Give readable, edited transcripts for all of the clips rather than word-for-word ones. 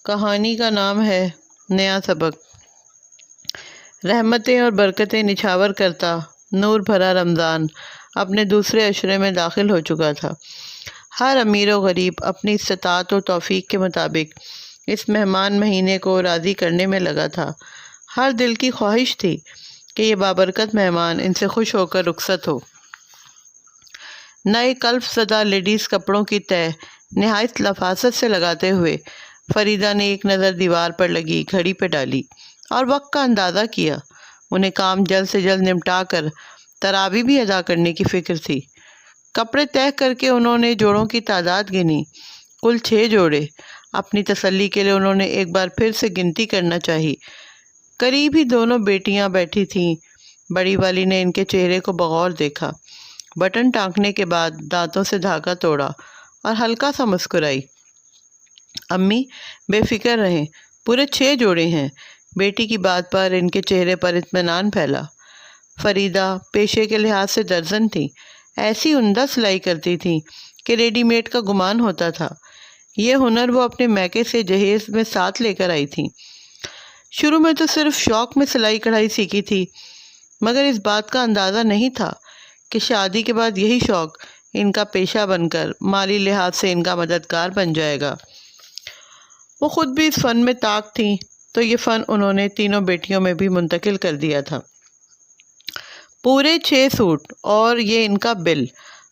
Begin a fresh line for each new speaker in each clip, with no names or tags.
کہانی کا نام ہے نیا سبق۔ رحمتیں اور برکتیں نچھاور کرتا نور بھرا رمضان اپنے دوسرے عشرے میں داخل ہو چکا تھا۔ ہر امیر و غریب اپنی استطاعت و توفیق کے مطابق اس مہمان مہینے کو راضی کرنے میں لگا تھا۔ ہر دل کی خواہش تھی کہ یہ بابرکت مہمان ان سے خوش ہو کر رخصت ہو۔ نئے کلف زدہ لیڈیز کپڑوں کی تہہ نہایت لفاظت سے لگاتے ہوئے فریدہ نے ایک نظر دیوار پر لگی گھڑی پہ ڈالی اور وقت کا اندازہ کیا۔ انہیں کام جلد سے جلد نمٹا کر تراویح بھی ادا کرنے کی فکر تھی۔ کپڑے تہہ کر کے انہوں نے جوڑوں کی تعداد گنی، کل 6 جوڑے۔ اپنی تسلی کے لیے انہوں نے ایک بار پھر سے گنتی کرنا چاہی۔ قریب ہی دونوں بیٹیاں بیٹھی تھیں۔ بڑی والی نے ان کے چہرے کو بغور دیکھا، بٹن ٹانکنے کے بعد دانتوں سے دھاگا توڑا اور ہلکا سا مسکرائی۔ امی بے فکر رہیں، پورے 6 جوڑے ہیں۔ بیٹی کی بات پر ان کے چہرے پر اطمینان پھیلا۔ فریدہ پیشے کے لحاظ سے درزن تھی، ایسی عمدہ سلائی کرتی تھی کہ ریڈی میڈ کا گمان ہوتا تھا۔ یہ ہنر وہ اپنے میکے سے جہیز میں ساتھ لے کر آئی تھیں۔ شروع میں تو صرف شوق میں سلائی کڑھائی سیکھی تھی، مگر اس بات کا اندازہ نہیں تھا کہ شادی کے بعد یہی شوق ان کا پیشہ بن کر مالی لحاظ سے ان کا مددگار بن جائے گا۔ وہ خود بھی اس فن میں طاق تھیں، تو یہ فن انہوں نے تینوں بیٹیوں میں بھی منتقل کر دیا تھا۔ پورے 6 سوٹ اور یہ ان کا بل۔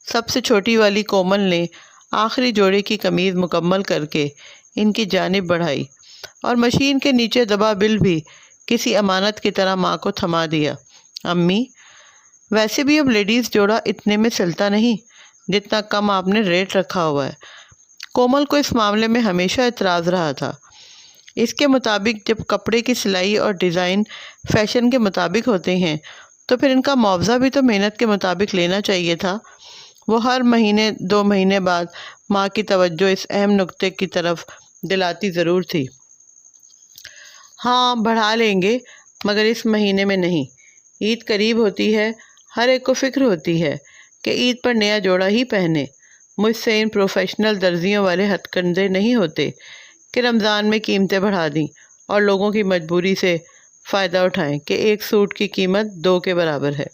سب سے چھوٹی والی کومل نے آخری جوڑے کی قمیض مکمل کر کے ان کی جانب بڑھائی اور مشین کے نیچے دبا بل بھی کسی امانت کی طرح ماں کو تھما دیا۔ امی ویسے بھی اب لیڈیز جوڑا اتنے میں چلتا نہیں جتنا کم آپ نے ریٹ رکھا ہوا ہے۔ کومل کو اس معاملے میں ہمیشہ اعتراض رہا تھا۔ اس کے مطابق جب کپڑے کی سلائی اور ڈیزائن فیشن کے مطابق ہوتے ہیں تو پھر ان کا معاوضہ بھی تو محنت کے مطابق لینا چاہیے تھا۔ وہ ہر مہینے 2 مہینے بعد ماں کی توجہ اس اہم نقطے کی طرف دلاتی ضرور تھی۔ ہاں بڑھا لیں گے، مگر اس مہینے میں نہیں۔ عید قریب ہوتی ہے، ہر ایک کو فکر ہوتی ہے کہ عید پر نیا جوڑا ہی پہنے۔ مجھ سے ان پروفیشنل درزیوں والے ہتھ کنڈے نہیں ہوتے کہ رمضان میں قیمتیں بڑھا دیں اور لوگوں کی مجبوری سے فائدہ اٹھائیں کہ ایک سوٹ کی قیمت 2 کے برابر ہے۔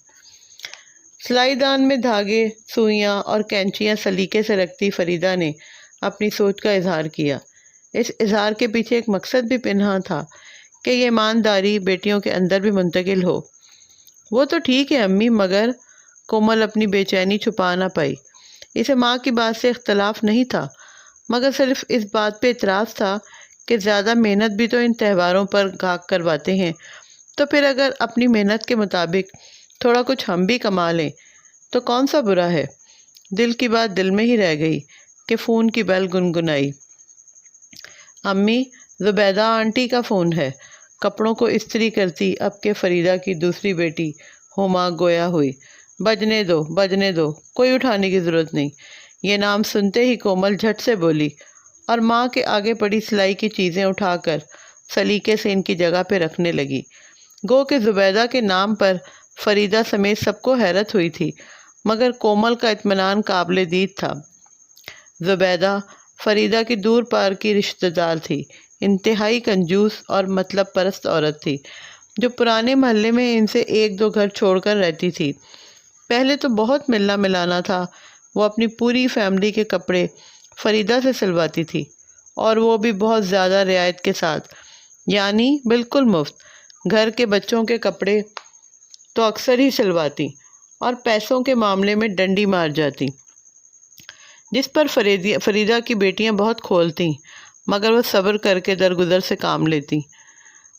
سلائی دان میں دھاگے، سوئیاں اور کینچیاں سلیقے سے رکھتی فریدہ نے اپنی سوچ کا اظہار کیا۔ اس اظہار کے پیچھے ایک مقصد بھی پنہاں تھا کہ یہ ایمانداری بیٹیوں کے اندر بھی منتقل ہو۔ وہ تو ٹھیک ہے امی، مگر کومل اپنی بے چینی چھپا نہ پائی۔ اسے ماں کی بات سے اختلاف نہیں تھا، مگر صرف اس بات پہ اعتراض تھا کہ زیادہ محنت بھی تو ان تہواروں پر گاہک کرواتے ہیں، تو پھر اگر اپنی محنت کے مطابق تھوڑا کچھ ہم بھی کما لیں تو کون سا برا ہے۔ دل کی بات دل میں ہی رہ گئی کہ فون کی بیل گنگنائی۔ امی زبیدہ آنٹی کا فون ہے۔ کپڑوں کو استری کرتی اب کہ فریدہ کی دوسری بیٹی ہما گویا ہوئی۔ بجنے دو بجنے دو، کوئی اٹھانے کی ضرورت نہیں۔ یہ نام سنتے ہی کومل جھٹ سے بولی اور ماں کے آگے پڑی سلائی کی چیزیں اٹھا کر سلیقے سے ان کی جگہ پہ رکھنے لگی۔ گو کہ زبیدہ کے نام پر فریدہ سمیت سب کو حیرت ہوئی تھی، مگر کومل کا اطمینان قابل دید تھا۔ زبیدہ فریدہ کی دور پار کی رشتہ دار تھی، انتہائی کنجوس اور مطلب پرست عورت تھی جو پرانے محلے میں ان سے 1-2 گھر چھوڑ کر رہتی تھی۔ پہلے تو بہت ملنا ملانا تھا۔ وہ اپنی پوری فیملی کے کپڑے فریدہ سے سلواتی تھی، اور وہ بھی بہت زیادہ رعایت کے ساتھ، یعنی بالکل مفت۔ گھر کے بچوں کے کپڑے تو اکثر ہی سلواتی اور پیسوں کے معاملے میں ڈنڈی مار جاتی، جس پر فریدہ کی بیٹیاں بہت کھولتیں، مگر وہ صبر کر کے درگزر سے کام لیتی۔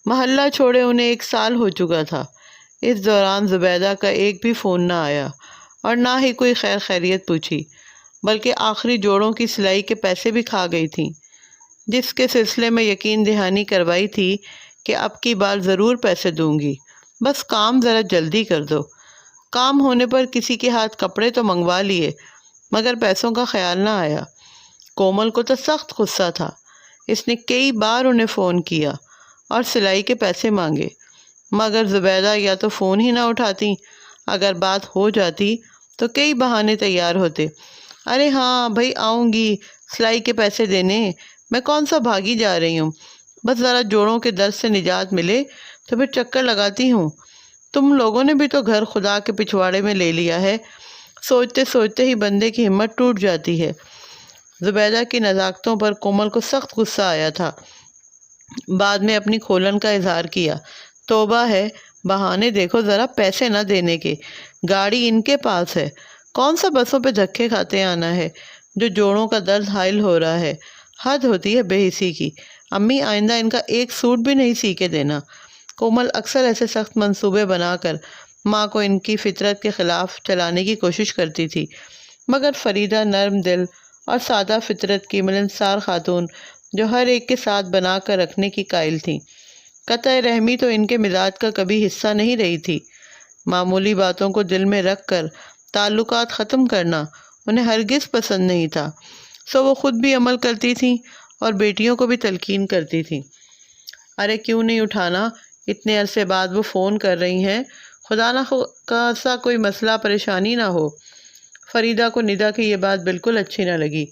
محلہ چھوڑے انہیں 1 سال ہو چکا تھا۔ اس دوران زبیدہ کا ایک بھی فون نہ آیا اور نہ ہی کوئی خیر خیریت پوچھی، بلکہ آخری جوڑوں کی سلائی کے پیسے بھی کھا گئی تھیں، جس کے سلسلے میں یقین دہانی کروائی تھی کہ اب کی بار ضرور پیسے دوں گی، بس کام ذرا جلدی کر دو۔ کام ہونے پر کسی کے ہاتھ کپڑے تو منگوا لیے، مگر پیسوں کا خیال نہ آیا۔ کومل کو تو سخت غصہ تھا۔ اس نے کئی بار انہیں فون کیا اور سلائی کے پیسے مانگے، مگر زبیدہ یا تو فون ہی نہ اٹھاتی، اگر بات ہو جاتی تو کئی بہانے تیار ہوتے۔ ارے ہاں بھائی آؤں گی سلائی کے پیسے دینے، میں کون سا بھاگی جا رہی ہوں، بس ذرا جوڑوں کے درد سے نجات ملے تو پھر چکر لگاتی ہوں۔ تم لوگوں نے بھی تو گھر خدا کے پچھواڑے میں لے لیا ہے۔ سوچتے سوچتے ہی بندے کی ہمت ٹوٹ جاتی ہے۔ زبیدہ کی نزاکتوں پر کومل کو سخت غصہ آیا تھا۔ بعد میں اپنی کھولن کا اظہار کیا۔ توبہ ہے، بہانے دیکھو ذرا پیسے نہ دینے کے، گاڑی ان کے پاس ہے، کون سا بسوں پہ دھکے کھاتے آنا ہے جو جوڑوں کا درد حائل ہو رہا ہے۔ حد ہوتی ہے بے حسی کی۔ امی آئندہ ان کا ایک سوٹ بھی نہیں سی کے دینا۔ کومل اکثر ایسے سخت منصوبے بنا کر ماں کو ان کی فطرت کے خلاف چلانے کی کوشش کرتی تھی، مگر فریدہ نرم دل اور سادہ فطرت کی ملنسار خاتون جو ہر ایک کے ساتھ بنا کر رکھنے کی قائل تھی، قطع رحمی تو ان کے مزاج کا کبھی حصہ نہیں رہی تھی۔ معمولی باتوں کو دل میں رکھ کر تعلقات ختم کرنا انہیں ہرگز پسند نہیں تھا، سو وہ خود بھی عمل کرتی تھیں اور بیٹیوں کو بھی تلقین کرتی تھیں۔ ارے کیوں نہیں اٹھانا، اتنے عرصے بعد وہ فون کر رہی ہیں، خدا نہ خاصا کوئی مسئلہ پریشانی نہ ہو۔ فریدہ کو ندا کی یہ بات بالکل اچھی نہ لگی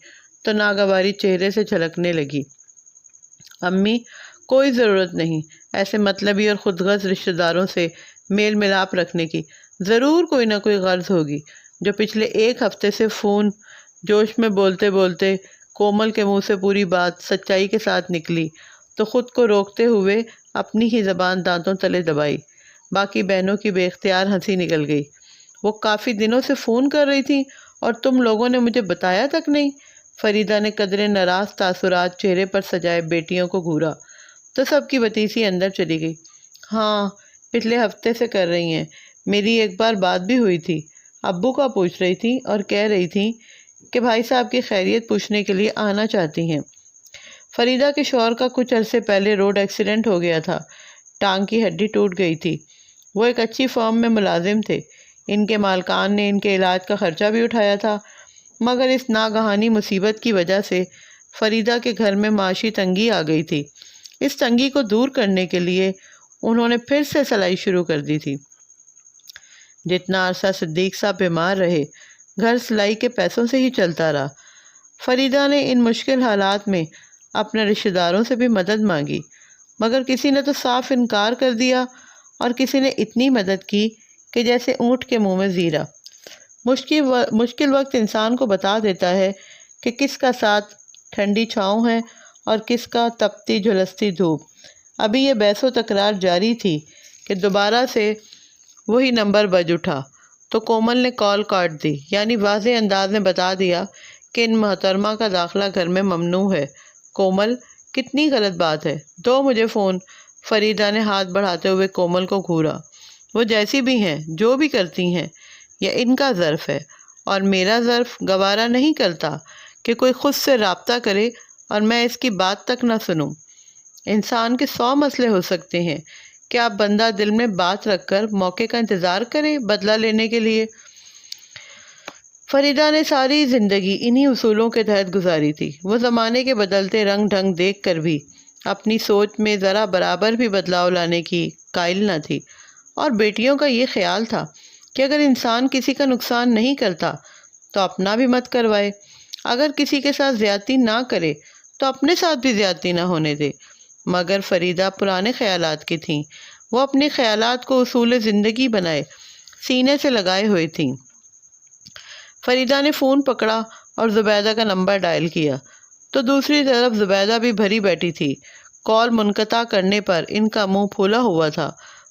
تو ناگواری چہرے سے جھلکنے لگی۔ امی کوئی ضرورت نہیں ایسے مطلبی اور خود غرض رشتہ داروں سے میل ملاپ رکھنے کی، ضرور کوئی نہ کوئی غرض ہوگی جو پچھلے ایک ہفتے سے فون جوش میں بولتے بولتے کومل کے منہ سے پوری بات سچائی کے ساتھ نکلی تو خود کو روکتے ہوئے اپنی ہی زبان دانتوں تلے دبائی۔ باقی بہنوں کی بے اختیار ہنسی نکل گئی۔ وہ کافی دنوں سے فون کر رہی تھی اور تم لوگوں نے مجھے بتایا تک نہیں۔ فریدہ نے قدرے ناراض تاثرات چہرے پر سجائے بیٹیوں کو گھورا تو سب کی بتیسی اندر چلی گئی۔ ہاں پچھلے ہفتے سے کر رہی ہیں، میری ایک بار بات بھی ہوئی تھی، ابو کا پوچھ رہی تھی اور کہہ رہی تھی کہ بھائی صاحب کی خیریت پوچھنے کے لیے آنا چاہتی ہیں۔ فریدہ کے شوہر کا کچھ عرصے پہلے روڈ ایکسیڈنٹ ہو گیا تھا، ٹانگ کی ہڈی ٹوٹ گئی تھی۔ وہ ایک اچھی فرم میں ملازم تھے، ان کے مالکان نے ان کے علاج کا خرچہ بھی اٹھایا تھا، مگر اس ناگہانی مصیبت کی وجہ سے فریدہ کے گھر میں معاشی تنگی آ گئی تھی۔ اس تنگی کو دور کرنے کے لیے انہوں نے پھر سے سلائی شروع کر دی تھی۔ جتنا عرصہ صدیق صاحب بیمار رہے، گھر سلائی کے پیسوں سے ہی چلتا رہا۔ فریدہ نے ان مشکل حالات میں اپنے رشتہ داروں سے بھی مدد مانگی، مگر کسی نے تو صاف انکار کر دیا اور کسی نے اتنی مدد کی کہ جیسے اونٹ کے منہ میں زیرہ۔ مشکل وقت انسان کو بتا دیتا ہے کہ کس کا ساتھ ٹھنڈی چھاؤں ہے اور کس کا تپتی جھلستی دھوپ۔ ابھی یہ بحث و تکرار جاری تھی کہ دوبارہ سے وہی نمبر بج اٹھا تو کومل نے کال کاٹ دی، یعنی واضح انداز میں بتا دیا کہ ان محترمہ کا داخلہ گھر میں ممنوع ہے۔ کومل کتنی غلط بات ہے، دو مجھے فون۔ فریدہ نے ہاتھ بڑھاتے ہوئے کومل کو گھورا۔ وہ جیسی بھی ہیں، جو بھی کرتی ہیں، یہ ان کا ظرف ہے اور میرا ظرف گوارا نہیں کرتا کہ کوئی خود سے رابطہ کرے اور میں اس کی بات تک نہ سنوں۔ انسان کے 100 مسئلے ہو سکتے ہیں، کیا آپ بندہ دل میں بات رکھ کر موقع کا انتظار کریں بدلہ لینے کے لیے؟ فریدہ نے ساری زندگی انہی اصولوں کے تحت گزاری تھی۔ وہ زمانے کے بدلتے رنگ ڈھنگ دیکھ کر بھی اپنی سوچ میں ذرا برابر بھی بدلاؤ لانے کی قائل نہ تھی، اور بیٹیوں کا یہ خیال تھا کہ اگر انسان کسی کا نقصان نہیں کرتا تو اپنا بھی مت کروائے، اگر کسی کے ساتھ زیادتی نہ کرے تو اپنے ساتھ بھی زیادتی نہ ہونے دے۔ مگر فریدہ پرانے خیالات کی تھیں، وہ اپنے خیالات کو اصول زندگی بنائے سینے سے لگائے ہوئے تھیں۔ فریدہ نے فون پکڑا اور زبیدہ کا نمبر ڈائل کیا تو دوسری طرف زبیدہ بھی بھری بیٹھی تھی۔ کال منقطع کرنے پر ان کا منہ پھولا ہوا تھا۔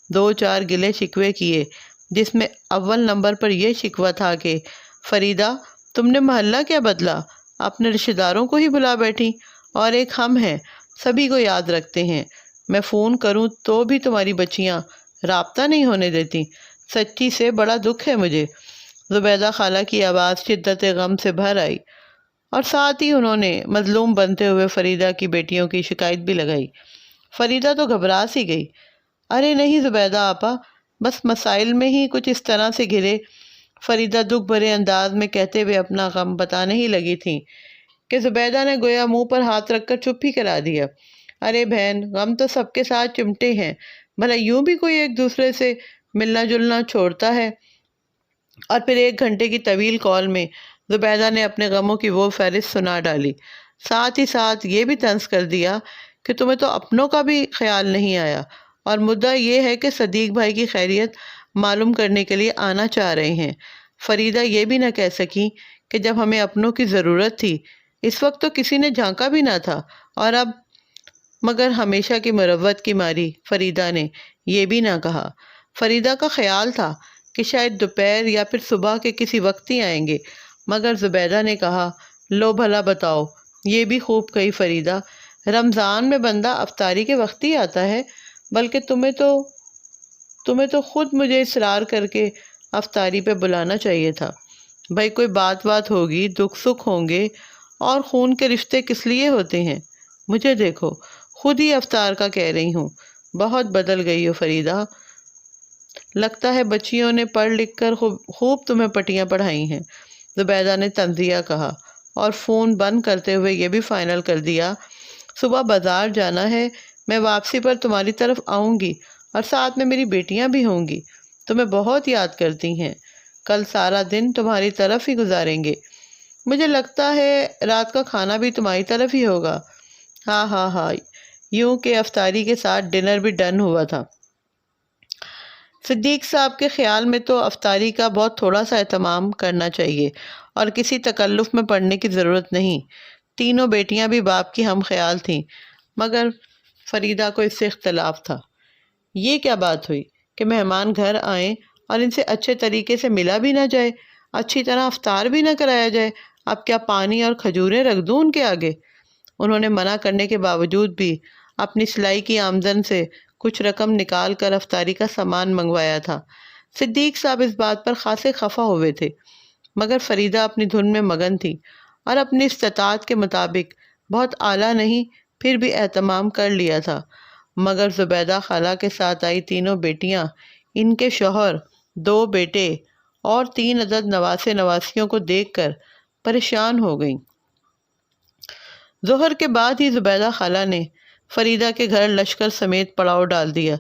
2-4 گلے شکوے کیے، جس میں اول نمبر پر یہ شکوہ تھا کہ فریدہ تم نے محلہ کیا بدلا، اپنے رشتہ داروں کو ہی بلا بیٹھی، اور ایک ہم ہیں، سبھی کو یاد رکھتے ہیں، میں فون کروں تو بھی تمہاری بچیاں رابطہ نہیں ہونے دیتی، سچی سے بڑا دکھ ہے مجھے۔ زبیدہ خالہ کی آواز شدت غم سے بھر آئی اور ساتھ ہی انہوں نے مظلوم بنتے ہوئے فریدہ کی بیٹیوں کی شکایت بھی لگائی۔ فریدہ تو گھبرا سی گئی۔ ارے نہیں زبیدہ آپا، بس مسائل میں ہی کچھ اس طرح سے گھرے، فریدہ دکھ بھرے انداز میں کہتے ہوئے اپنا غم بتانے ہی لگی تھیں کہ زبیدہ نے گویا منہ پر ہاتھ رکھ کر چپ ہی کرا دیا۔ ارے بہن، غم تو سب کے ساتھ چمٹے ہیں، بھلا یوں بھی کوئی ایک دوسرے سے ملنا جلنا چھوڑتا ہے؟ اور پھر 1 گھنٹے کی طویل کال میں زبیدہ نے اپنے غموں کی وہ فہرست سنا ڈالی۔ ساتھ ہی ساتھ یہ بھی طنز کر دیا کہ تمہیں تو اپنوں کا بھی خیال نہیں آیا، اور مدعا یہ ہے کہ صدیق بھائی کی خیریت معلوم کرنے کے لیے آنا چاہ رہے ہیں۔ فریدہ یہ بھی نہ کہہ سکی کہ جب ہمیں اپنوں کی ضرورت تھی اس وقت تو کسی نے جھانکا بھی نہ تھا، اور اب؟ مگر ہمیشہ کی مروت کی ماری فریدہ نے یہ بھی نہ کہا۔ فریدہ کا خیال تھا کہ شاید دوپہر یا پھر صبح کے کسی وقت ہی آئیں گے، مگر زبیدہ نے کہا، لو بھلا بتاؤ۔ یہ بھی خوب کہی فریدہ، رمضان میں بندہ افطاری کے وقت ہی آتا ہے، بلکہ تمہیں تو خود مجھے اصرار کر کے افطاری پہ بلانا چاہیے تھا۔ بھائی کوئی بات ہوگی، دکھ سکھ ہوں گے، اور خون کے رشتے کس لیے ہوتے ہیں؟ مجھے دیکھو، خود ہی افطار کا کہہ رہی ہوں۔ بہت بدل گئی ہو فریدہ، لگتا ہے بچیوں نے پڑھ لکھ کر خوب تمہیں پٹیاں پڑھائی ہیں، زبیدہ نے تنزیہ کہا، اور فون بند کرتے ہوئے یہ بھی فائنل کر دیا، صبح بازار جانا ہے، میں واپسی پر تمہاری طرف آؤں گی، اور ساتھ میں میری بیٹیاں بھی ہوں گی، تمہیں بہت یاد کرتی ہیں، کل سارا دن تمہاری طرف ہی گزاریں گے، مجھے لگتا ہے رات کا کھانا بھی تمہاری طرف ہی ہوگا۔ ہاں ہاں ہاں، یوں کہ افطاری کے ساتھ ڈنر بھی ڈن ہوا تھا۔ صدیق صاحب کے خیال میں تو افطاری کا بہت تھوڑا سا اہتمام کرنا چاہیے، اور کسی تکلف میں پڑنے کی ضرورت نہیں۔ تینوں بیٹیاں بھی باپ کی ہم خیال تھیں، مگر فریدہ کو اس سے اختلاف تھا۔ یہ کیا بات ہوئی کہ مہمان گھر آئیں اور ان سے اچھے طریقے سے ملا بھی نہ جائے، اچھی طرح افطار بھی نہ کرایا جائے؟ اب کیا پانی اور کھجوریں رکھ دوں ان کے آگے؟ انہوں نے منع کرنے کے باوجود بھی اپنی سلائی کی آمدن سے کچھ رقم نکال کر افطاری کا سامان منگوایا تھا۔ صدیق صاحب اس بات پر خاصے خفا ہوئے تھے، مگر فریدہ اپنی دھن میں مگن تھی، اور اپنی استطاعت کے مطابق بہت اعلیٰ نہیں پھر بھی اہتمام کر لیا تھا۔ مگر زبیدہ خالہ کے ساتھ آئی تینوں بیٹیاں، ان کے شوہر، 2 بیٹے اور 3 عدد نواسے نواسیوں کو دیکھ کر پریشان ہو گئیں۔ ظہر کے بعد ہی زبیدہ خالہ نے فریدہ کے گھر لشکر سمیت پڑاؤ ڈال دیا۔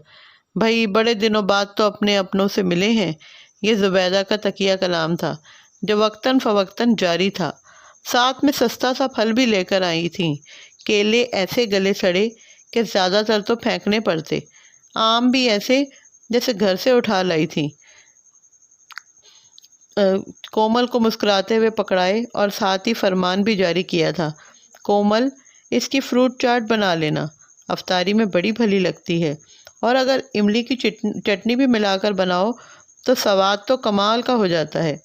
بھائی بڑے دنوں بعد تو اپنے اپنوں سے ملے ہیں، یہ زبیدہ کا تکیہ کلام تھا جو وقتاً فوقتاً جاری تھا۔ ساتھ میں سستا سا پھل بھی لے کر آئی تھیں، کیلے ایسے گلے سڑے کہ زیادہ تر تو پھینکنے پڑتے، آم بھی ایسے جیسے گھر سے اٹھا لائی تھیں۔ کومل کو مسکراتے ہوئے پکڑائے اور ساتھ ہی فرمان بھی جاری کیا تھا، کومل اس کی فروٹ چاٹ بنا لینا، افطاری میں بڑی بھلی لگتی ہے، اور اگر املی کی چٹنی بھی ملا کر بناؤ تو سواد تو کمال کا ہو جاتا ہے۔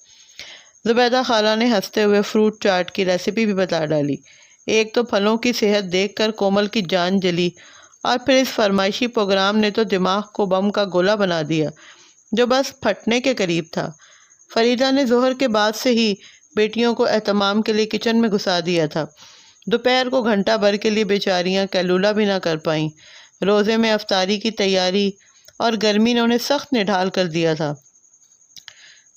زبیدہ خالہ نے ہنستے ہوئے فروٹ چاٹ کی ریسیپی بھی بتا ڈالی۔ ایک تو پھلوں کی صحت دیکھ کر کومل کی جان جلی، اور پھر اس فرمائشی پروگرام نے تو دماغ کو بم کا گولہ بنا دیا جو بس پھٹنے کے قریب تھا۔ فریدہ نے ظہر کے بعد سے ہی بیٹیوں کو اہتمام کے لیے کچن میں گھسا دیا تھا۔ دوپہر کو گھنٹہ بھر کے لیے بیچاریاں کیلولا بھی نہ کر پائیں۔ روزے میں افطاری کی تیاری اور گرمی نے انہیں سخت نڈھال کر دیا تھا۔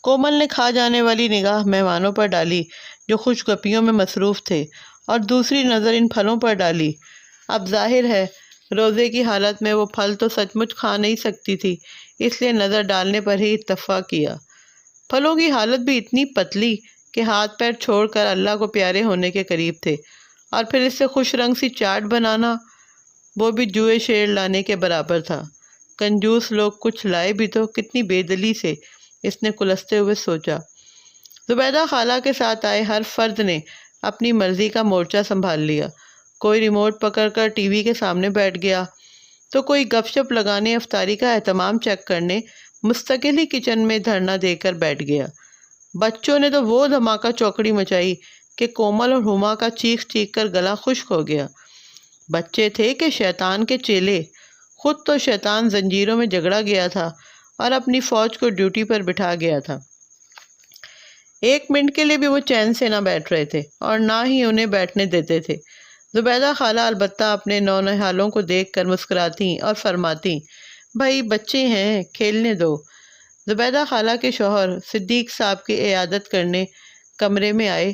کومل نے کھا جانے والی نگاہ مہمانوں پر ڈالی جو خوش گپیوں میں مصروف تھے، اور دوسری نظر ان پھلوں پر ڈالی۔ اب ظاہر ہے روزے کی حالت میں وہ پھل تو سچ مچ کھا نہیں سکتی تھی، اس لیے نظر ڈالنے پر ہی اتفاق کیا۔ پھلوں کی حالت بھی اتنی پتلی کہ ہاتھ پیر چھوڑ کر اللہ کو پیارے ہونے کے قریب تھے، اور پھر اس سے خوش رنگ سی چاٹ بنانا، وہ بھی جوئے شیر لانے کے برابر تھا۔ کنجوس لوگ کچھ لائے بھی تو کتنی بے دلی سے، اس نے کلستے ہوئے سوچا۔ زبیدہ خالہ کے ساتھ آئے ہر فرد نے اپنی مرضی کا مورچہ سنبھال لیا، کوئی ریموٹ پکڑ کر ٹی وی کے سامنے بیٹھ گیا، تو کوئی گپ شپ لگانے افطاری کا اہتمام چیک کرنے مستقل ہی کچن میں دھرنا دے کر بیٹھ گیا۔ بچوں نے تو وہ دھماکہ چوکڑی مچائی کہ کومل اور ہما کا چیخ چیخ کر گلا خشک ہو گیا۔ بچے تھے کہ شیطان کے چیلے، خود تو شیطان زنجیروں میں جگڑا گیا تھا اور اپنی فوج کو ڈیوٹی پر بٹھا گیا تھا۔ 1 منٹ کے لیے بھی وہ چین سے نہ بیٹھ رہے تھے، اور نہ ہی انہیں بیٹھنے دیتے تھے۔ زبیدہ خالہ البتہ اپنے نونہالوں کو دیکھ کر مسکراتی اور فرماتی، بھائی بچے ہیں، کھیلنے دو۔ زبیدہ خالہ کے شوہر صدیق صاحب کی عیادت کرنے کمرے میں آئے،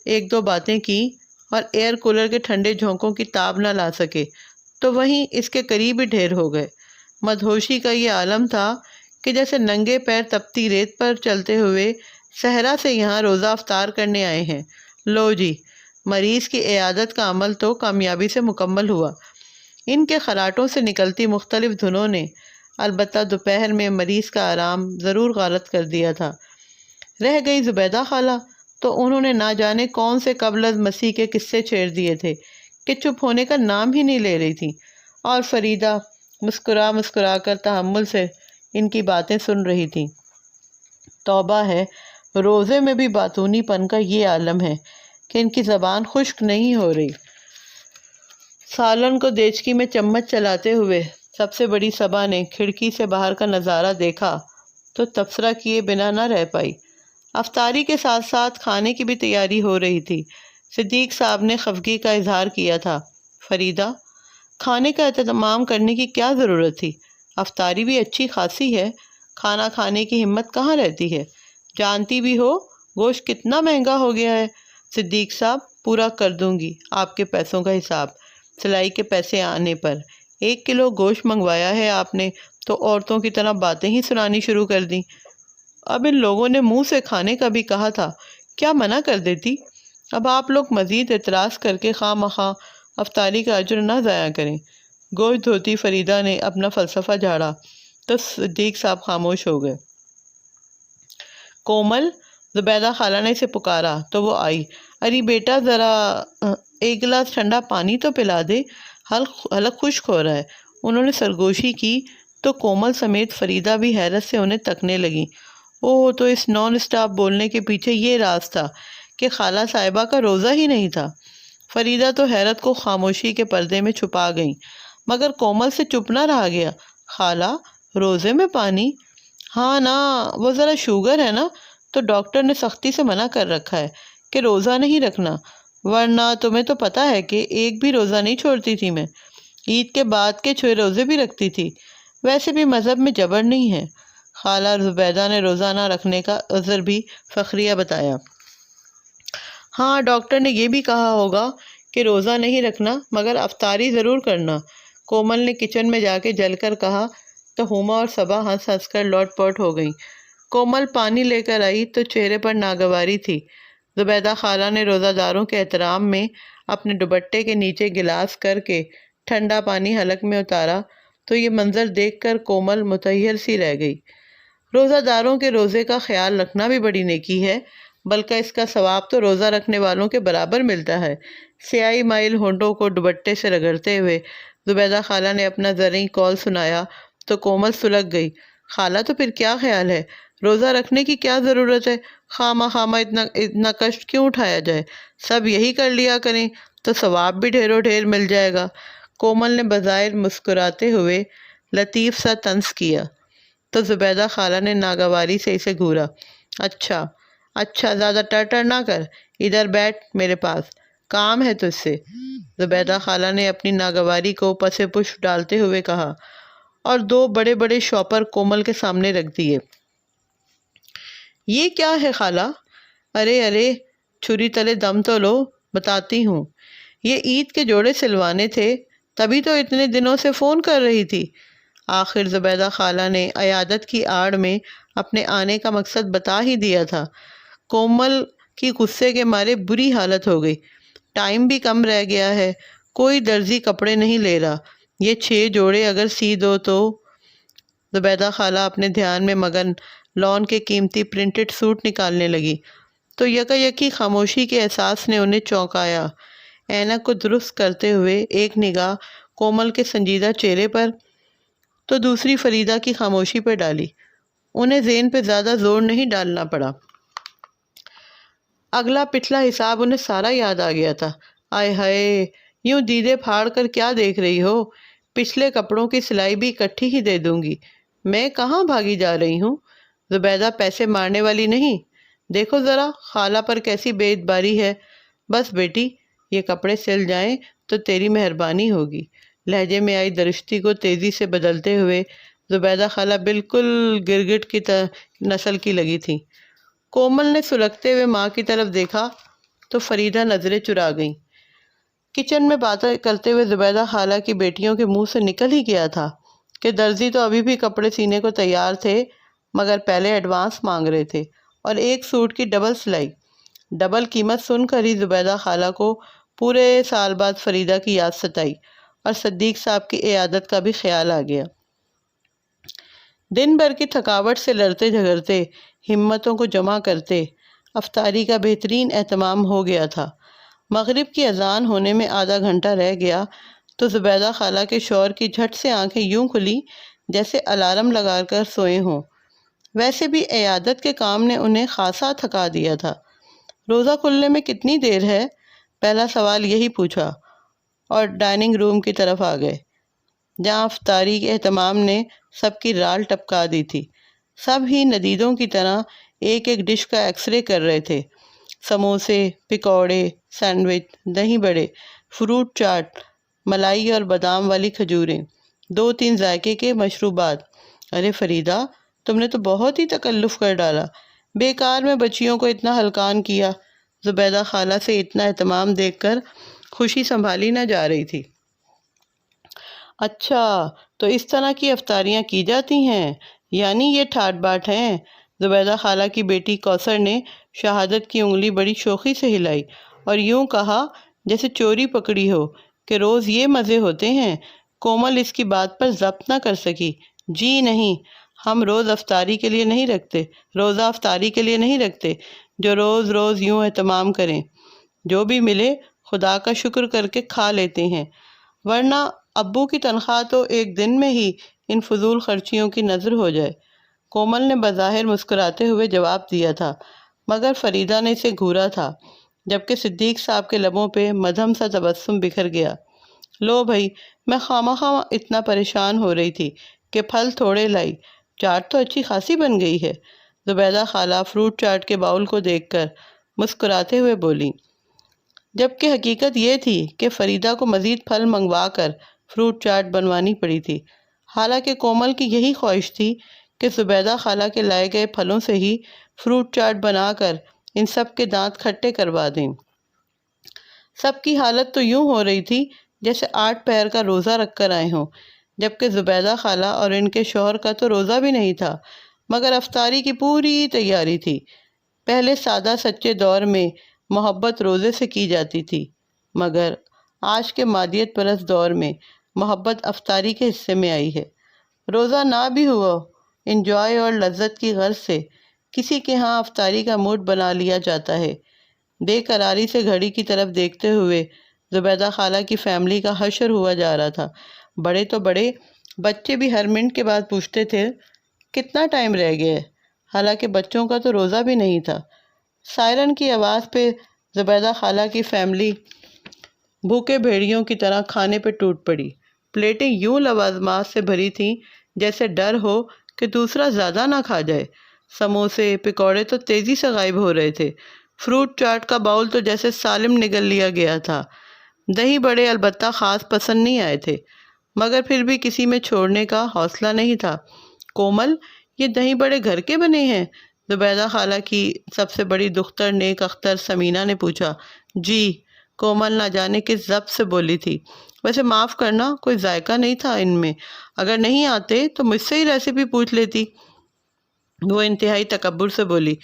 1-2 باتیں کی، اور ایئر کولر کے ٹھنڈے جھونکوں کی تاب نہ لا سکے تو وہیں اس کے قریب ہی ڈھیر ہو گئے۔ مدہوشی کا یہ عالم تھا کہ جیسے ننگے پیر تپتی ریت پر چلتے ہوئے صحرا سے یہاں روزہ افطار کرنے آئے ہیں۔ لو جی، مریض کی عیادت کا عمل تو کامیابی سے مکمل ہوا۔ ان کے خراٹوں سے نکلتی مختلف دھنوں نے البتہ دوپہر میں مریض کا آرام ضرور غارت کر دیا تھا۔ رہ گئی زبیدہ خالہ، تو انہوں نے نہ جانے کون سے قبل از مسیح کے قصے چھیڑ دیے تھے کہ چپ ہونے کا نام ہی نہیں لے رہی تھی، اور فریدہ مسکرا مسکرا کر تحمل سے ان کی باتیں سن رہی تھی۔ توبہ ہے، روزے میں بھی باتونی پن کا یہ عالم ہے کہ ان کی زبان خشک نہیں ہو رہی۔ سالن کو دیچکی میں چمچ چلاتے ہوئے سب سے بڑی صبا نے کھڑکی سے باہر کا نظارہ دیکھا تو تبصرہ کیے بنا نہ رہ پائی۔ افطاری کے ساتھ ساتھ کھانے کی بھی تیاری ہو رہی تھی۔ صدیق صاحب نے خفگی کا اظہار کیا تھا۔ فریدہ، کھانے کا اہتمام کرنے کی کیا ضرورت تھی؟ افطاری بھی اچھی خاصی ہے، کھانا کھانے کی ہمت کہاں رہتی ہے؟ جانتی بھی ہو گوشت کتنا مہنگا ہو گیا ہے۔ صدیق صاحب، پورا کر دوں گی آپ کے پیسوں کا حساب، سلائی کے پیسے آنے پر۔ 1 کلو گوشت منگوایا ہے آپ نے تو عورتوں کی طرح باتیں ہی سنانی شروع کر دیں۔ اب ان لوگوں نے منہ سے کھانے کا بھی کہا تھا، کیا منع کر دیتی؟ اب آپ لوگ مزید اعتراض کر کے خواہ مخواہ افطاری کا اجر نہ ضائع کریں۔ گوشت دھوتی فریدہ نے اپنا فلسفہ جھاڑا تو صدیق صاحب خاموش ہو گئے۔ کومل، زبیدہ خالہ نے اسے پکارا تو وہ آئی۔ ارے بیٹا، ذرا 1 گلاس ٹھنڈا پانی تو پلا دے، حلق خشک ہو رہا ہے۔ انہوں نے سرگوشی کی تو کومل سمیت فریدہ بھی حیرت سے انہیں تکنے لگیں۔ اوہ، تو اس نان اسٹاپ بولنے کے پیچھے یہ راز تھا کہ خالہ صاحبہ کا روزہ ہی نہیں تھا۔ فریدہ تو حیرت کو خاموشی کے پردے میں چھپا گئیں، مگر کومل سے چپ نہ رہا گیا۔ خالہ، روزے میں پانی؟ ہاں نا، وہ ذرا شوگر ہے نا، تو ڈاکٹر نے سختی سے منع کر رکھا ہے کہ روزہ نہیں رکھنا، ورنہ تمہیں تو پتہ ہے کہ ایک بھی روزہ نہیں چھوڑتی تھی میں۔ عید کے بعد کے 6 روزے بھی رکھتی تھی۔ ویسے بھی مذہب میں جبر نہیں ہے۔ خالہ زبیدہ نے روزہ نہ رکھنے کا عذر بھی فخریہ بتایا۔ ہاں، ڈاکٹر نے یہ بھی کہا ہوگا کہ روزہ نہیں رکھنا مگر افطاری ضرور کرنا، کومل نے کچن میں جا کے جل کر کہا تو ہما اور صبا ہنس ہنس کر لوٹ پوٹ ہو گئیں۔ کومل پانی لے کر آئی تو چہرے پر ناگواری تھی۔ زبیدہ خالہ نے روزہ داروں کے احترام میں اپنے دوپٹے کے نیچے گلاس کر کے ٹھنڈا پانی حلق میں اتارا تو یہ منظر دیکھ کر کومل متحیر سی رہ گئی۔ روزہ داروں کے روزے کا خیال رکھنا بھی بڑی نیکی ہے، بلکہ اس کا ثواب تو روزہ رکھنے والوں کے برابر ملتا ہے۔ سیاہی مائل ہونٹوں کو دوپٹے سے رگڑتے ہوئے زبیدہ خالہ نے اپنا زرعی قول سنایا تو کومل سلگ گئی۔ خالہ، تو پھر کیا خیال ہے؟ روزہ رکھنے کی کیا ضرورت ہے؟ خامہ خامہ اتنا کشٹ کیوں اٹھایا جائے؟ سب یہی کر لیا کریں تو ثواب بھی ڈھیروں ڈھیر مل جائے گا۔ کومل نے بظاہر مسکراتے ہوئے لطیف سا طنز کیا تو زبیدہ خالہ نے ناگواری سے اسے گھورا۔ اچھا، زیادہ ٹر نہ کر، ادھر بیٹھ میرے پاس، کام ہے تجھ سے، زبیدہ خالہ نے اپنی ناگواری کو پس پش ڈالتے ہوئے کہا اور 2 بڑے بڑے شاپر کومل کے سامنے رکھ دیے۔ یہ کیا ہے خالہ؟ ارے، چھری تلے دم تو لو، بتاتی ہوں۔ یہ عید کے جوڑے سلوانے تھے، تبھی تو اتنے دنوں سے فون کر رہی تھی۔ آخر زبیدہ خالہ نے عیادت کی آڑ میں اپنے آنے کا مقصد بتا ہی دیا تھا۔ کومل کی غصے کے مارے بری حالت ہو گئی۔ ٹائم بھی کم رہ گیا ہے، کوئی درزی کپڑے نہیں لے رہا، یہ 6 جوڑے اگر سی دو تو۔ زبیدہ خالہ اپنے دھیان میں مگن لون کے قیمتی پرنٹڈ سوٹ نکالنے لگی تو یکا خاموشی کے احساس نے انہیں چونکایا۔ اینک کو درست کرتے ہوئے ایک نگاہ کومل کے سنجیدہ چہرے پر تو دوسری فریدہ کی خاموشی پر ڈالی۔ انہیں ذہن پہ زیادہ زور نہیں ڈالنا پڑا۔ اگلا پچھلا حساب انہیں سارا یاد آ گیا تھا۔ آئے ہائے، یوں دیدے پھاڑ کر کیا دیکھ رہی ہو؟ پچھلے کپڑوں کی سلائی بھی اکٹھی ہی دے دوں گی۔ میں کہاں بھاگی جا رہی ہوں؟ زبیدہ پیسے مارنے والی نہیں، دیکھو ذرا خالہ پر کیسی بے اعتباری ہے۔ بس بیٹی، یہ کپڑے سل جائیں تو تیری مہربانی ہوگی۔ لہجے میں آئی درشتی کو تیزی سے بدلتے ہوئے زبیدہ خالہ بالکل گرگٹ کی نسل کی لگی تھی۔ کومل نے سلگتے ہوئے ماں کی طرف دیکھا تو فریدہ نظریں چرا گئیں۔ کچن میں باتیں کرتے ہوئے زبیدہ خالہ کی بیٹیوں کے منہ سے نکل ہی گیا تھا کہ درزی تو ابھی بھی کپڑے سینے کو تیار تھے مگر پہلے ایڈوانس مانگ رہے تھے اور ایک سوٹ کی ڈبل سلائی۔ ڈبل قیمت سن کر ہی زبیدہ خالہ کو پورے سال بعد فریدہ کی یاد ستائی اور صدیق صاحب کی عیادت کا بھی خیال آ گیا۔ دن بھر کی تھکاوٹ سے لڑتے جھگڑتے ہمتوں کو جمع کرتے افطاری کا بہترین اہتمام ہو گیا تھا۔ مغرب کی اذان ہونے میں آدھا گھنٹہ رہ گیا تو زبیدہ خالہ کے شوہر کی جھٹ سے آنکھیں یوں کھلی جیسے الارم لگا کر سوئے ہوں۔ ویسے بھی عیادت کے کام نے انہیں خاصا تھکا دیا تھا۔ روزہ کھلنے میں کتنی دیر ہے؟ پہلا سوال یہی پوچھا اور ڈائننگ روم کی طرف آ گئے، جہاں افطاری کے اہتمام نے سب کی رال ٹپکا دی تھی۔ سب ہی ندیدوں کی طرح ایک ایک ڈش کا ایکس رے کر رہے تھے۔ سموسے، پکوڑے، سینڈوچ، دہی بڑے، فروٹ چاٹ، ملائی اور بادام والی کھجوریں، 2-3 ذائقے کے مشروبات۔ ارے فریدہ، تم نے تو بہت ہی تکلف کر ڈالا، بیکار میں بچیوں کو اتنا ہلکان کیا۔ زبیدہ خالہ سے اتنا اہتمام دیکھ کر خوشی سنبھالی نہ جا رہی تھی۔ اچھا، تو اس طرح کی افطاریاں کی جاتی ہیں، یعنی یہ ٹھاٹ باٹ ہیں؟ زبیدہ خالہ کی بیٹی کوثر نے شہادت کی انگلی بڑی شوخی سے ہلائی اور یوں کہا جیسے چوری پکڑی ہو کہ روز یہ مزے ہوتے ہیں۔ کومل اس کی بات پر ضبط نہ کر سکی۔ جی نہیں، ہم روز افطاری کے لیے نہیں رکھتے، روزہ افطاری کے لیے نہیں رکھتے جو روز روز یوں اہتمام کریں۔ جو بھی ملے خدا کا شکر کر کے کھا لیتے ہیں، ورنہ ابو کی تنخواہ تو ایک دن میں ہی ان فضول خرچیوں کی نذر ہو جائے۔ کومل نے بظاہر مسکراتے ہوئے جواب دیا تھا، مگر فریدہ نے اسے گھورا تھا، جبکہ صدیق صاحب کے لبوں پہ مدھم سا تبسم بکھر گیا۔ لو بھائی، میں خواہ اتنا پریشان ہو رہی تھی کہ پھل تھوڑے لائی، چاٹ تو اچھی خاصی بن گئی ہے۔ زبیدہ خالہ فروٹ چاٹ کے باؤل کو دیکھ کر مسکراتے ہوئے بولی، جبکہ حقیقت یہ تھی کہ فریدہ کو مزید پھل منگوا کر فروٹ چاٹ بنوانی پڑی تھی۔ حالانکہ کومل کی یہی خواہش تھی کہ زبیدہ خالہ کے لائے گئے پھلوں سے ہی فروٹ چاٹ بنا کر ان سب کے دانت کھٹے کروا دیں۔ سب کی حالت تو یوں ہو رہی تھی جیسے 8 پہر کا روزہ رکھ کر آئے ہوں، جبکہ زبیدہ خالہ اور ان کے شوہر کا تو روزہ بھی نہیں تھا، مگر افطاری کی پوری تیاری تھی۔ پہلے سادہ سچے دور میں محبت روزے سے کی جاتی تھی، مگر آج کے مادیت پرست دور میں محبت افطاری کے حصے میں آئی ہے۔ روزہ نہ بھی ہوا، انجوائے اور لذت کی غرض سے کسی کے ہاں افطاری کا موڈ بنا لیا جاتا ہے۔ بے قراری سے گھڑی کی طرف دیکھتے ہوئے زبیدہ خالہ کی فیملی کا حشر ہوا جا رہا تھا۔ بڑے تو بڑے، بچے بھی ہر منٹ کے بعد پوچھتے تھے کتنا ٹائم رہ گیا ہے، حالانکہ بچوں کا تو روزہ بھی نہیں تھا۔ سائرن کی آواز پہ زبیدہ خالہ کی فیملی بھوکے بھیڑیوں کی طرح کھانے پہ ٹوٹ پڑی۔ پلیٹیں یوں لوازمات سے بھری تھیں جیسے ڈر ہو کہ دوسرا زیادہ نہ کھا جائے۔ سموسے، پکوڑے تو تیزی سے غائب ہو رہے تھے۔ فروٹ چاٹ کا باؤل تو جیسے سالم نگل لیا گیا تھا۔ دہی بڑے البتہ خاص پسند نہیں آئے تھے، مگر پھر بھی کسی میں چھوڑنے کا حوصلہ نہیں تھا۔ کومل، یہ دہی بڑے گھر کے بنے ہیں؟ زبیدہ خالہ کی سب سے بڑی دختر نیک اختر سمینہ نے پوچھا۔ جی، کومل نہ جانے کس ضبط سے بولی تھی۔ ویسے معاف کرنا، کوئی ذائقہ نہیں تھا ان میں، اگر نہیں آتے تو مجھ سے ہی ریسیپی پوچھ لیتی۔ وہ انتہائی تکبر سے بولی۔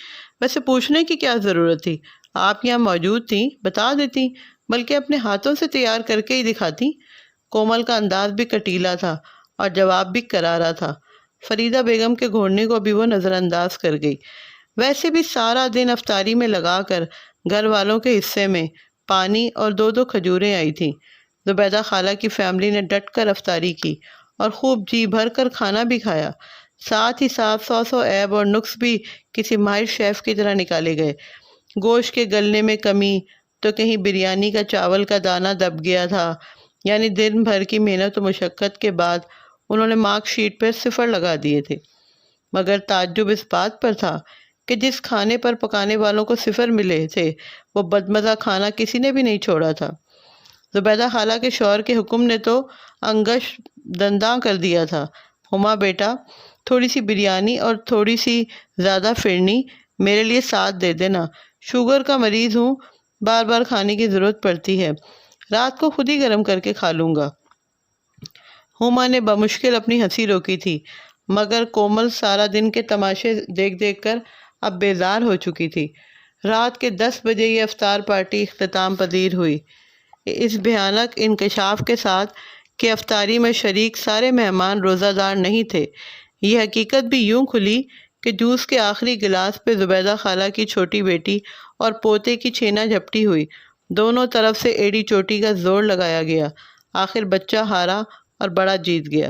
ویسے پوچھنے کی کیا ضرورت تھی، آپ یہاں موجود تھیں، بتا دیتی، بلکہ اپنے ہاتھوں سے تیار کر کے ہی دکھاتی۔ کومل کا انداز بھی کٹیلا تھا اور جواب بھی کرارا تھا۔ فریدہ بیگم کے گھوڑنے کو بھی وہ نظر انداز کر گئی۔ ویسے بھی سارا دن افطاری میں لگا کر گھر والوں کے حصے میں پانی اور 2 کھجوریں آئی تھیں۔ زبیدہ خالہ کی فیملی نے ڈٹ کر افطاری کی اور خوب جی بھر کر کھانا بھی کھایا۔ ساتھ ہی ساتھ 100 عیب اور نقص بھی کسی ماہر شیف کی طرح نکالے گئے۔ گوشت کے گلنے میں کمی، تو کہیں بریانی کا چاول کا دانہ دب گیا تھا، یعنی دن بھر کی محنت و مشقت کے بعد انہوں نے مارک شیٹ پر 0 لگا دیے تھے۔ مگر تعجب اس بات پر تھا کہ جس کھانے پر پکانے والوں کو 0 ملے تھے، وہ بدمزہ کھانا کسی نے بھی نہیں چھوڑا تھا۔ زبیدہ خالہ کے شوہر کے حکم نے تو انگش دنداں کر دیا تھا۔ ہما بیٹا، تھوڑی سی بریانی اور تھوڑی سی زیادہ فرنی میرے لیے ساتھ دے دینا، شوگر کا مریض ہوں، بار بار کھانے کی ضرورت پڑتی ہے، رات کو خود ہی گرم کر کے کھا لوں گا۔ ہما نے بمشکل اپنی ہنسی روکی تھی، مگر کومل سارا دن کے تماشے دیکھ دیکھ کر اب بیزار ہو چکی تھی۔ رات کے 10 بجے یہ افطار پارٹی اختتام پذیر ہوئی، اس بھیانک انکشاف کے ساتھ کہ افطاری میں شریک سارے مہمان روزہ دار نہیں تھے۔ یہ حقیقت بھی یوں کھلی کہ جوس کے آخری گلاس پہ زبیدہ خالہ کی چھوٹی بیٹی اور پوتے کی چھینا جھپٹی ہوئی۔ دونوں طرف سے ایڑی چوٹی کا زور لگایا گیا، آخر بچہ ہارا اور بڑا جیت گیا۔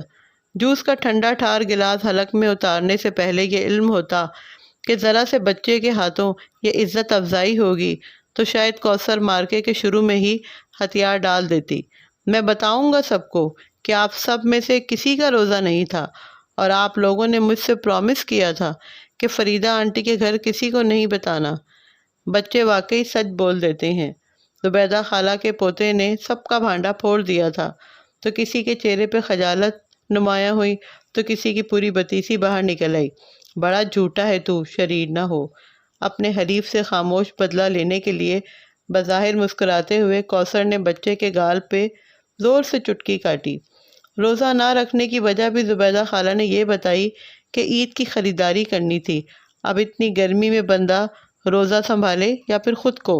جوس کا ٹھنڈا ٹھار گلاس حلق میں اتارنے سے پہلے یہ علم ہوتا کہ ذرا سے بچے کے ہاتھوں یہ عزت افزائی ہوگی تو شاید کوثر مارکے کے شروع میں ہی ہتھیار ڈال دیتی۔ میں بتاؤں گا سب کو کہ آپ سب میں سے کسی کا روزہ نہیں تھا، اور آپ لوگوں نے مجھ سے پرومس کیا تھا کہ فریدہ آنٹی کے گھر کسی کو نہیں بتانا۔ بچے واقعی سچ بول دیتے ہیں۔ زبیدہ خالہ کے پوتے نے سب کا بھانڈا پھوڑ دیا تھا، تو کسی کے چہرے پہ خجالت نمایاں ہوئی تو کسی کی پوری بتیسی باہر نکل آئی۔ بڑا جھوٹا ہے تو، شریر نہ ہو۔ اپنے حریف سے خاموش بدلہ لینے کے لیے بظاہر مسکراتے ہوئے کوثر نے بچے کے گال پہ زور سے چٹکی کاٹی۔ روزہ نہ رکھنے کی وجہ بھی زبیدہ خالہ نے یہ بتائی کہ عید کی خریداری کرنی تھی۔ اب اتنی گرمی میں بندہ روزہ سنبھالے یا پھر خود کو؟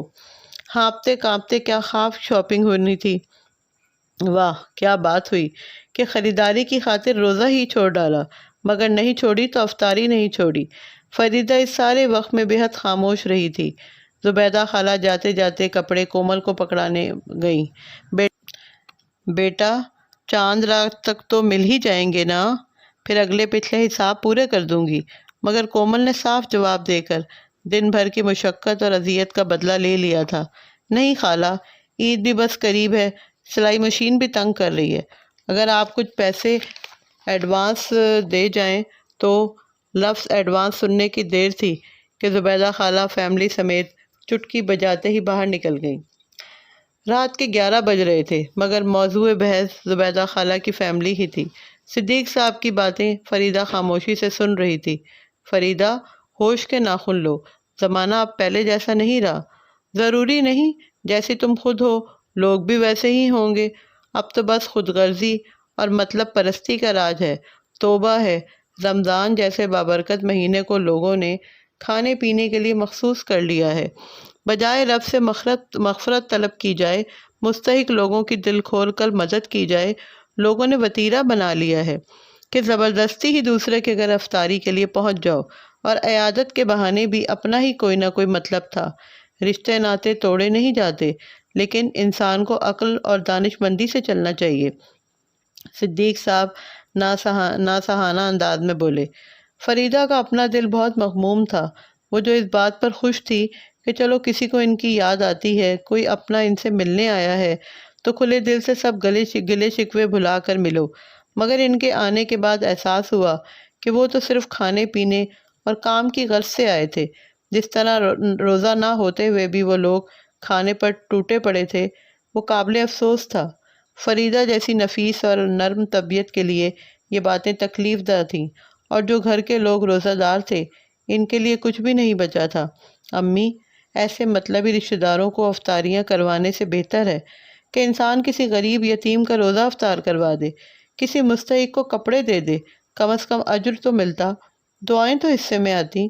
ہانپتے کانپتے کیا خواب شاپنگ ہونی تھی۔ واہ کیا بات ہوئی کہ خریداری کی خاطر روزہ ہی چھوڑ ڈالا، مگر نہیں چھوڑی تو افطاری نہیں چھوڑی۔ فریدہ اس سارے وقت میں بے حد خاموش رہی تھی۔ زبیدہ خالہ جاتے جاتے کپڑے کومل کو پکڑانے گئیں۔ بیٹا چاند رات تک تو مل ہی جائیں گے نا، پھر اگلے پچھلے حساب پورے کر دوں گی۔ مگر کومل نے صاف جواب دے کر دن بھر کی مشقت اور اذیت کا بدلہ لے لیا تھا۔ نہیں خالہ، عید بھی بس قریب ہے، سلائی مشین بھی تنگ کر رہی ہے۔ اگر آپ کچھ پیسے ایڈوانس دے جائیں تو۔ لفظ ایڈوانس سننے کی دیر تھی کہ زبیدہ خالہ فیملی سمیت چٹکی بجاتے ہی باہر نکل گئیں۔ رات کے 11 بج رہے تھے، مگر موضوع بحث زبیدہ خالہ کی فیملی ہی تھی۔ صدیق صاحب کی باتیں فریدہ خاموشی سے سن رہی تھی۔ فریدہ ہوش کے ناخن لو، زمانہ اب پہلے جیسا نہیں رہا۔ ضروری نہیں، جیسی تم خود ہو لوگ بھی ویسے ہی ہوں گے۔ اب تو بس خود غرضی اور مطلب پرستی کا راج ہے۔ توبہ ہے، رمضان جیسے بابرکت مہینے کو لوگوں نے کھانے پینے کے لیے مخصوص کر لیا ہے۔ بجائے رب سے مغفرت طلب کی جائے، مستحق لوگوں کی دل کھول کر مدد کی جائے، لوگوں نے وتیرہ بنا لیا ہے کہ زبردستی ہی دوسرے کے گھر افطاری کے لیے پہنچ جاؤ، اور عیادت کے بہانے بھی اپنا ہی کوئی نہ کوئی مطلب تھا۔ رشتے ناطے توڑے نہیں جاتے، لیکن انسان کو عقل اور دانش مندی سے چلنا چاہیے۔ صدیق صاحب ناصحانہ انداز میں بولے۔ فریدہ کا اپنا دل بہت مغموم تھا۔ وہ جو اس بات پر خوش تھی کہ چلو کسی کو ان کی یاد آتی ہے، کوئی اپنا ان سے ملنے آیا ہے، تو کھلے دل سے سب گلے شکوے بھلا کر ملو، مگر ان کے آنے کے بعد احساس ہوا کہ وہ تو صرف کھانے پینے اور کام کی غرض سے آئے تھے۔ جس طرح روزہ نہ ہوتے ہوئے بھی وہ لوگ کھانے پر ٹوٹے پڑے تھے، وہ قابل افسوس تھا۔ فریدہ جیسی نفیس اور نرم طبیعت کے لیے یہ باتیں تکلیف دہ تھیں، اور جو گھر کے لوگ روزہ دار تھے ان کے لیے کچھ بھی نہیں بچا تھا۔ امی، ایسے مطلبی رشتہ داروں کو افطاریاں کروانے سے بہتر ہے کہ انسان کسی غریب یتیم کا روزہ افطار کروا دے، کسی مستحق کو کپڑے دے دے، کم از کم اجر تو ملتا، دعائیں تو حصے میں آتی۔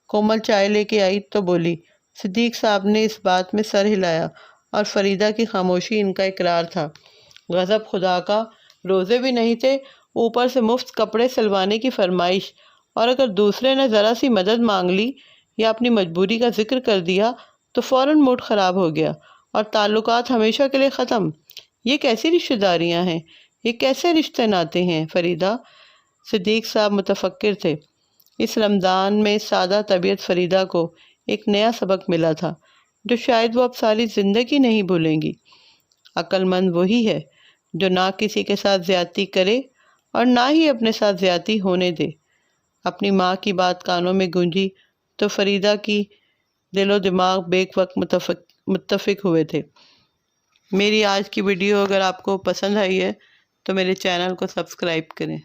کومل چائے لے کے آئی تو بولی۔ صدیق صاحب نے اس بات میں سر ہلایا، اور فریدہ کی خاموشی ان کا اقرار تھا۔ غضب خدا کا، روزے بھی نہیں تھے، اوپر سے مفت کپڑے سلوانے کی فرمائش، اور اگر دوسرے نے ذرا سی مدد مانگ لی یا اپنی مجبوری کا ذکر کر دیا تو فوراً موڈ خراب ہو گیا اور تعلقات ہمیشہ کے لیے ختم۔ یہ کیسی رشتہ داریاں ہیں، یہ کیسے رشتے ناتے ہیں فریدہ؟ صدیق صاحب متفکر تھے۔ اس رمضان میں سادہ طبیعت فریدہ کو ایک نیا سبق ملا تھا جو شاید وہ اب ساری زندگی نہیں بھولیں گی۔ عقل مند وہی ہے جو نہ کسی کے ساتھ زیادتی کرے اور نہ ہی اپنے ساتھ زیادتی ہونے دے۔ اپنی ماں کی بات کانوں میں گونجی تو فریدہ کی دل و دماغ بیک وقت متفق ہوئے تھے۔ میری آج کی ویڈیو اگر آپ کو پسند آئی ہے تو میرے چینل کو سبسکرائب کریں۔